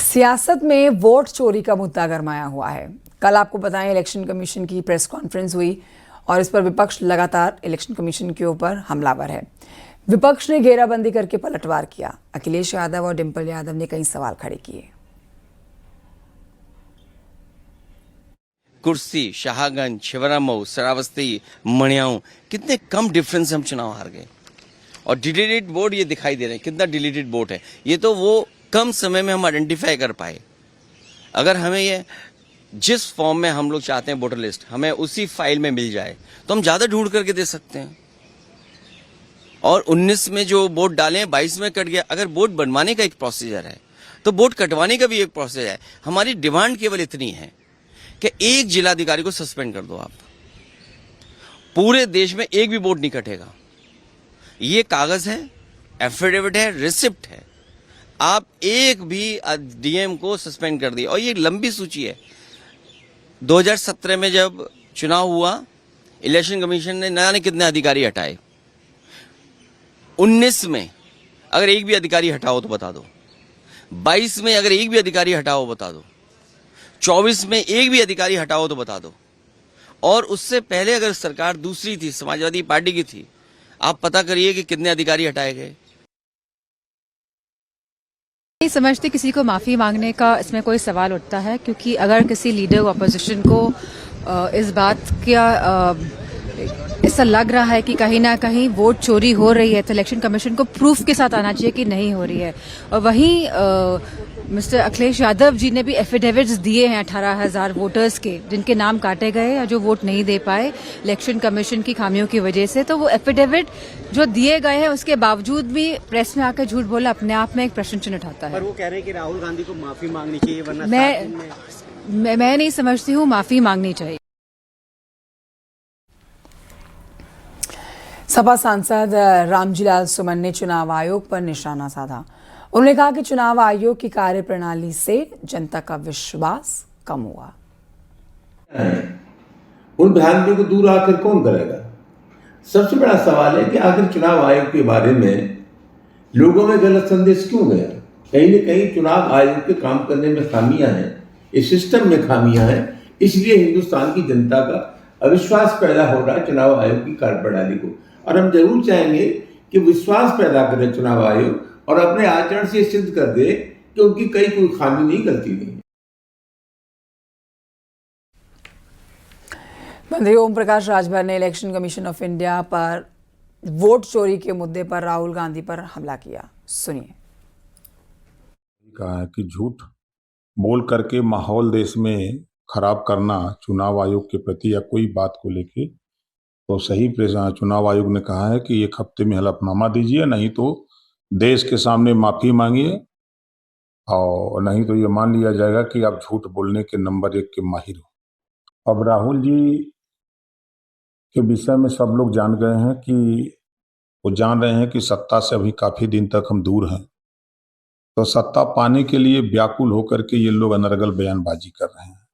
सियासत में वोट चोरी का मुद्दा गरमाया हुआ है। कल आपको बताएं इलेक्शन कमीशन की प्रेस कॉन्फ्रेंस हुई और इस पर विपक्ष लगातार इलेक्शन कमीशन के ऊपर हमलावर है। विपक्ष ने घेराबंदी करके पलटवार किया। अखिलेश यादव और डिंपल यादव ने कई सवाल खड़े किए। कुर्सी, शाहगंज, शिवरामऊ, श्रावस्ती, मणियाऊ, कितने कम डिफरेंस से हम चुनाव हार गए। और डिलीटेड वोट ये दिखाई दे रहे हैं, कितना डिलीटेड वोट है। ये तो वो कम समय में हम आइडेंटिफाई कर पाए। अगर हमें ये जिस फॉर्म में हम लोग चाहते हैं वोटर लिस्ट हमें उसी फाइल में मिल जाए तो हम ज्यादा ढूंढ करके दे सकते हैं। और 19 में जो वोट डाले 22 में कट गया। अगर वोट बनवाने का एक प्रोसीजर है तो वोट कटवाने का भी एक प्रोसीजर है। हमारी डिमांड केवल इतनी है कि एक जिलाधिकारी को सस्पेंड कर दो आप, पूरे देश में एक भी वोट नहीं कटेगा। ये कागज है, एफिडेविट है, रिसिप्ट है। आप एक भी डीएम को सस्पेंड कर दिए। और ये लंबी सूची है। 2017 में जब चुनाव हुआ इलेक्शन कमीशन ने न जाने कितने अधिकारी हटाए। 19 में अगर एक भी अधिकारी हटाओ तो बता दो। 22 में अगर एक भी अधिकारी हटाओ बता दो। 24 में एक भी अधिकारी हटाओ तो बता दो। और उससे पहले अगर सरकार दूसरी थी, समाजवादी पार्टी की थी, आप पता करिए कि कितने अधिकारी हटाए गए। नहीं समझते किसी को माफी मांगने का इसमें कोई सवाल उठता है, क्योंकि अगर किसी लीडर ऑपोजिशन को इस बात का ऐसा लग रहा है कि कहीं ना कहीं वोट चोरी हो रही है तो इलेक्शन कमीशन को प्रूफ के साथ आना चाहिए कि नहीं हो रही है। और वहीं मिस्टर अखिलेश यादव जी ने भी एफिडेविट्स दिए हैं 18,000 वोटर्स के, जिनके नाम काटे गए या जो वोट नहीं दे पाए इलेक्शन कमीशन की खामियों की वजह से। तो वो एफिडेविट जो दिए गए हैं उसके बावजूद भी प्रेस में आकर झूठ बोला अपने आप में एक प्रश्न चिन्ह उठाता है। पर वो कह रहे हैं कि राहुल गांधी को माफी मांगनी चाहिए, वरना मैं नहीं समझती हूँ माफी मांगनी चाहिए। सपा सांसद रामजीलाल सुमन ने चुनाव आयोग पर निशाना साधा। उन्होंने कहा कि चुनाव आयोग की कार्यप्रणाली से जनता का विश्वास कम हुआ। उन भ्रांतियों को दूर आखिर कौन करेगा? सबसे बड़ा सवाल है कि आखिर चुनाव आयोग के बारे में लोगों में गलत संदेश क्यों गया? कहीं न कहीं चुनाव आयोग के काम करने में खामियां हैं, इस सिस्टम में खामियां हैं। इसलिए हिंदुस्तान की जनता का अविश्वास पैदा हो रहा है चुनाव आयोग की कार्यप्रणाली को। और हम जरूर चाहेंगे कि विश्वास पैदा करे चुनाव आयोग और अपने आचरण से सिद्ध कर दे कि उनकी कोई खामी नहीं, गलती नहीं। मंत्री ओम प्रकाश राजभर ने इलेक्शन कमीशन ऑफ इंडिया पर वोट चोरी के मुद्दे पर राहुल गांधी पर हमला किया। सुनिए। कहा है कि झूठ बोल करके माहौल देश में खराब करना चुनाव आयोग के प्रति या कोई बात को लेके, तो सही चुनाव आयोग ने कहा है कि 1 हफ्ते में हलफनामा दीजिए, नहीं तो देश के सामने माफी मांगिए, और नहीं तो ये मान लिया जाएगा कि आप झूठ बोलने के नंबर 1 के माहिर हो। अब राहुल जी के विषय में सब लोग जान गए हैं कि वो जान रहे हैं कि सत्ता से अभी काफी दिन तक हम दूर हैं। तो सत्ता पाने के लिए व्याकुल होकर के ये लोग अनर्गल बयानबाजी कर रहे हैं।